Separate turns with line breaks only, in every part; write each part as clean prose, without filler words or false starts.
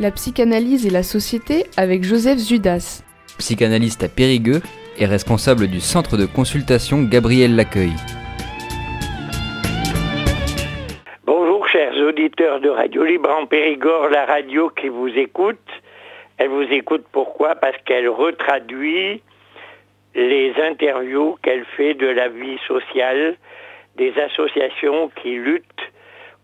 La psychanalyse et la société avec Joseph Zudas.
Psychanalyste à Périgueux et responsable du centre de consultation Gabriel Laccueil.
Bonjour chers auditeurs de Radio Libre en Périgord, la radio qui vous écoute. Elle vous écoute pourquoi ? Parce qu'elle retraduit les interviews qu'elle fait de la vie sociale des associations qui luttent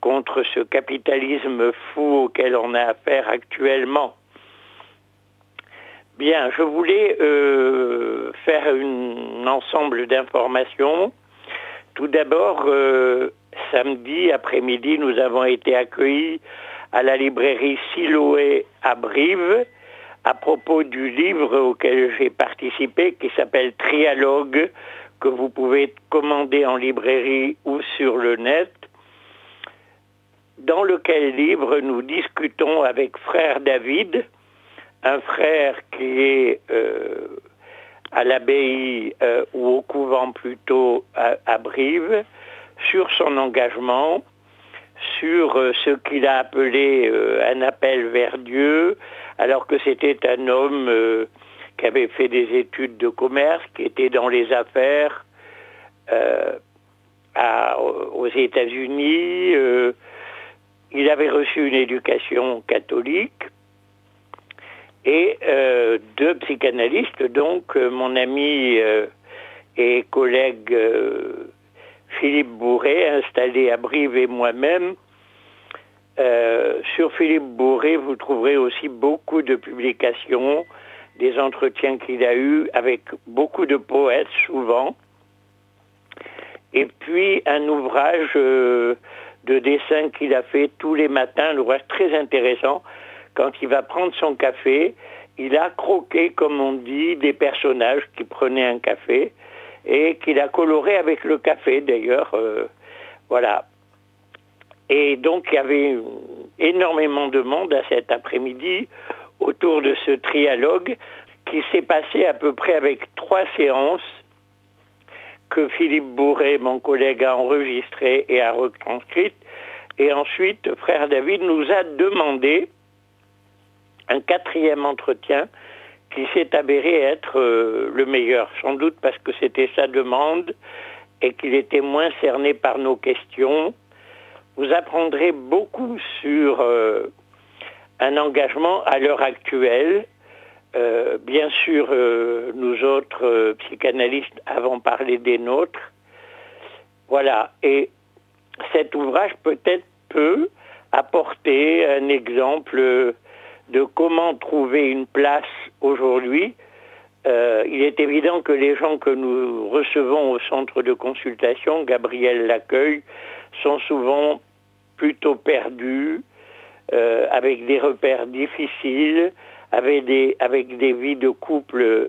contre ce capitalisme fou auquel on a affaire actuellement. Bien, je voulais faire un ensemble d'informations. Tout d'abord, samedi après-midi, nous avons été accueillis à la librairie Siloé à Brive à propos du livre auquel j'ai participé qui s'appelle Trialogue, que vous pouvez commander en librairie ou sur le net, dans lequel livre nous discutons avec frère David, un frère qui est à l'abbaye ou au couvent plutôt à Brive, sur son engagement, sur ce qu'il a appelé un appel vers Dieu, alors que c'était un homme qui avait fait des études de commerce, qui était dans les affaires aux États-Unis. Il avait reçu une éducation catholique et deux psychanalystes, donc mon ami et collègue Philippe Bourret, installé à Brive, et moi-même. Sur Philippe Bourret, vous trouverez aussi beaucoup de publications, des entretiens qu'il a eus avec beaucoup de poètes, souvent. Et puis un ouvrage de dessin qu'il a fait tous les matins, un ouvrage très intéressant. Quand il va prendre son café, il a croqué, comme on dit, des personnages qui prenaient un café et qu'il a coloré avec le café, d'ailleurs. Voilà. Et donc, il y avait énormément de monde à cet après-midi autour de ce trialogue qui s'est passé à peu près avec 3 séances que Philippe Bourret, mon collègue, a enregistrées et a retranscrites. Et ensuite, frère David nous a demandé un 4e entretien qui s'est avéré être le meilleur, sans doute parce que c'était sa demande et qu'il était moins cerné par nos questions. Vous apprendrez beaucoup sur un engagement à l'heure actuelle. Bien sûr, nous autres psychanalystes avons parlé des nôtres. Voilà. Et cet ouvrage peut-être peut apporter un exemple de comment trouver une place aujourd'hui. Il est évident que les gens que nous recevons au centre de consultation, Gabriel Laccueil, sont souvent plutôt perdus, avec des repères difficiles, avec des vies de couple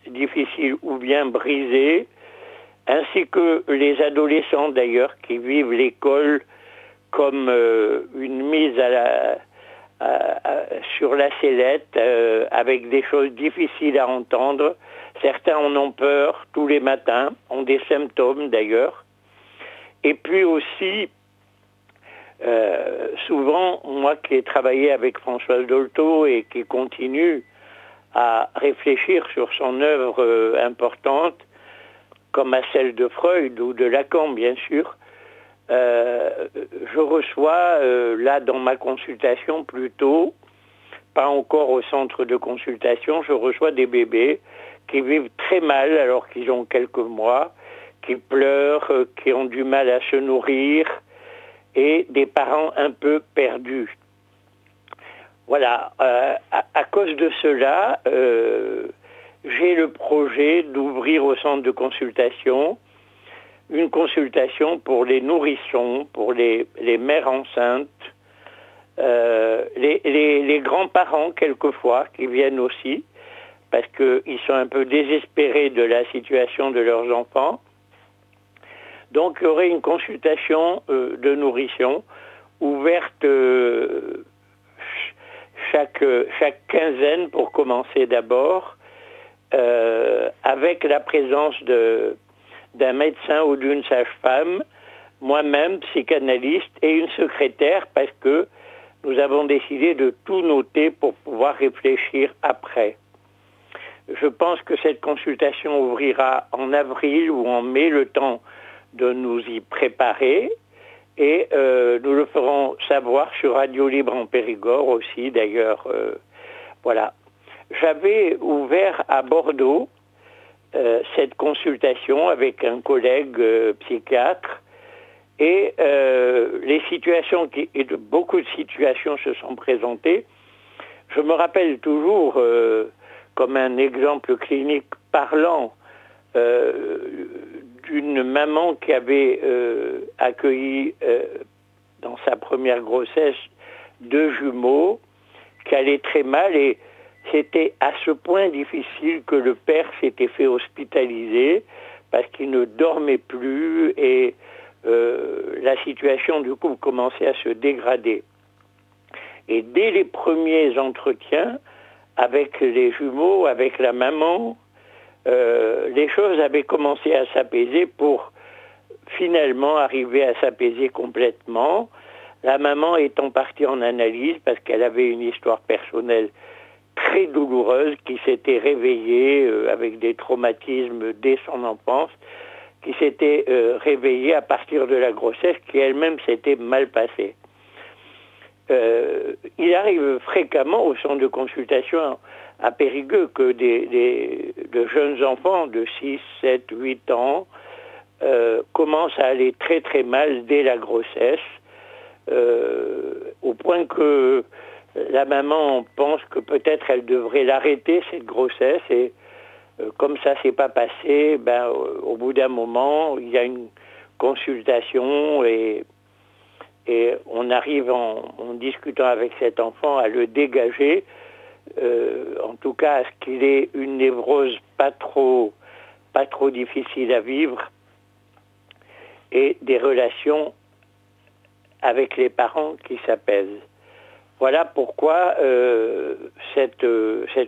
difficiles ou bien brisées, ainsi que les adolescents d'ailleurs qui vivent l'école comme une mise sur la sellette, avec des choses difficiles à entendre. Certains en ont peur tous les matins, ont des symptômes d'ailleurs. Et puis aussi, souvent, moi qui ai travaillé avec Françoise Dolto et qui continue à réfléchir sur son œuvre importante, comme à celle de Freud ou de Lacan, bien sûr, je reçois, là dans ma consultation plutôt, pas encore au centre de consultation, je reçois des bébés qui vivent très mal alors qu'ils ont quelques mois, qui pleurent, qui ont du mal à se nourrir, et des parents un peu perdus. Voilà, à cause de cela, j'ai le projet d'ouvrir au centre de consultation une consultation pour les nourrissons, pour les mères enceintes, les grands-parents quelquefois qui viennent aussi, parce qu'ils sont un peu désespérés de la situation de leurs enfants. Donc il y aurait une consultation de nourrissons ouverte chaque quinzaine pour commencer d'abord, avec la présence d'un médecin ou d'une sage-femme, moi-même psychanalyste et une secrétaire, parce que nous avons décidé de tout noter pour pouvoir réfléchir après. Je pense que cette consultation ouvrira en avril ou en mai, le temps de nous y préparer. Et nous le ferons savoir sur Radio Libre en Périgord aussi, d'ailleurs. Voilà. J'avais ouvert à Bordeaux cette consultation avec un collègue psychiatre. Et les situations, beaucoup de situations se sont présentées. Je me rappelle toujours, comme un exemple clinique parlant, d'une maman qui avait accueilli dans sa première grossesse 2 jumeaux qui allaient très mal, et c'était à ce point difficile que le père s'était fait hospitaliser parce qu'il ne dormait plus et la situation du couple commençait à se dégrader. Et dès les premiers entretiens avec les jumeaux, avec la maman, les choses avaient commencé à s'apaiser pour finalement arriver à s'apaiser complètement. La maman étant partie en analyse parce qu'elle avait une histoire personnelle très douloureuse qui s'était réveillée avec des traumatismes dès son enfance, qui s'était réveillée à partir de la grossesse qui elle-même s'était mal passée. Il arrive fréquemment au centre de consultation à Périgueux que de jeunes enfants de 6, 7, 8 ans commencent à aller très très mal dès la grossesse, au point que la maman pense que peut-être elle devrait l'arrêter, cette grossesse, et comme ça s'est pas passé, au bout d'un moment, il y a une consultation et on arrive en discutant avec cet enfant à le dégager, en tout cas à ce qu'il ait une névrose pas trop difficile à vivre et des relations avec les parents qui s'apaisent. Voilà pourquoi cette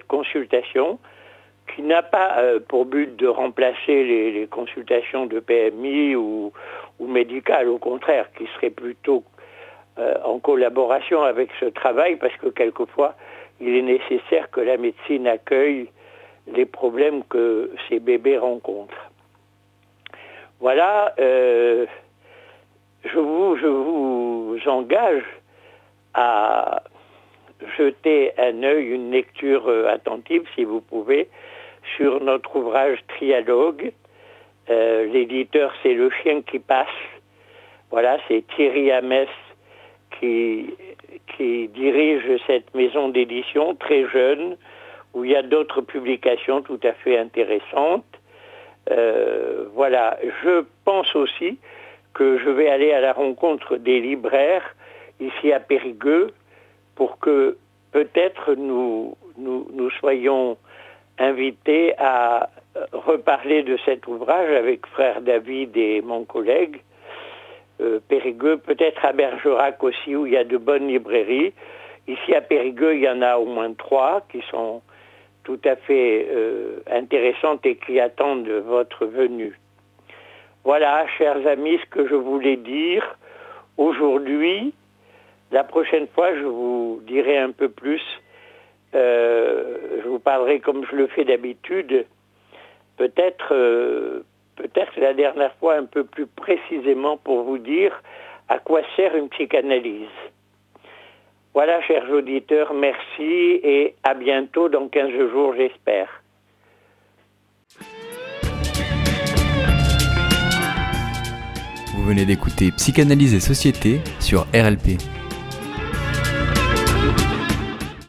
consultation, qui n'a pas pour but de remplacer les consultations de PMI ou médicales, au contraire, qui serait plutôt en collaboration avec ce travail, parce que quelquefois, il est nécessaire que la médecine accueille les problèmes que ces bébés rencontrent. Voilà, je vous engage à jeter un œil, une lecture attentive, si vous pouvez, sur notre ouvrage Trialogue. L'éditeur, c'est Le Chien qui passe. Voilà, c'est Thierry Hamès qui dirige cette maison d'édition, très jeune, où il y a d'autres publications tout à fait intéressantes. Voilà, je pense aussi que je vais aller à la rencontre des libraires ici à Périgueux pour que peut-être nous soyons invités à reparler de cet ouvrage avec frère David et mon collègue. Périgueux, peut-être à Bergerac aussi, où il y a de bonnes librairies. Ici à Périgueux, il y en a au moins 3 qui sont tout à fait intéressantes et qui attendent votre venue. Voilà, chers amis, ce que je voulais dire aujourd'hui. La prochaine fois, je vous dirai un peu plus. Je vous parlerai comme je le fais d'habitude. Peut-être la dernière fois un peu plus précisément pour vous dire à quoi sert une psychanalyse. Voilà, chers auditeurs, merci et à bientôt dans 15 jours, j'espère.
Vous venez d'écouter Psychanalyse et Société sur RLP.